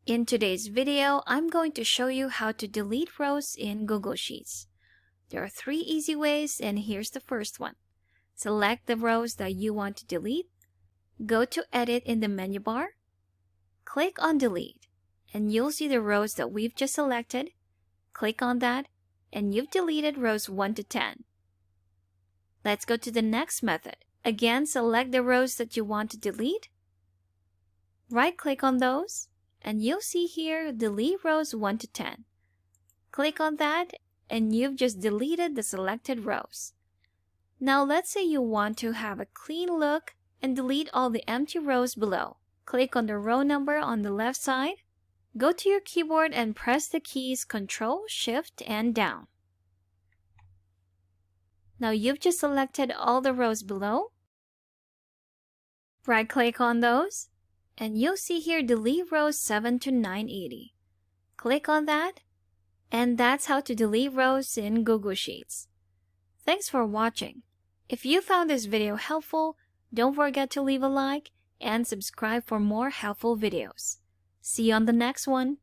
In today's video, I'm going to show you how to delete rows in Google Sheets. There are 3 easy ways, and here's the first one. Select the rows that you want to delete. Go to Edit in the menu bar. Click on Delete, and you'll see the rows that we've just selected. Click on that, and you've deleted rows 1 to 10. Let's go to the next method. Again, select the rows that you want to delete. Right-click on those, and you'll see here delete rows 1 to 10. Click on that, and you've just deleted the selected rows. Now let's say you want to have a clean look and delete all the empty rows below. Click on the row number on the left side. Go to your keyboard and press the keys Ctrl, Shift, and down. Now you've just selected all the rows below. Right-click on those, and you'll see here delete rows 7 to 980. Click on that, and that's how to delete rows in Google Sheets. Thanks for watching. If you found this video helpful, don't forget to leave a like and subscribe for more helpful videos. See you on the next one.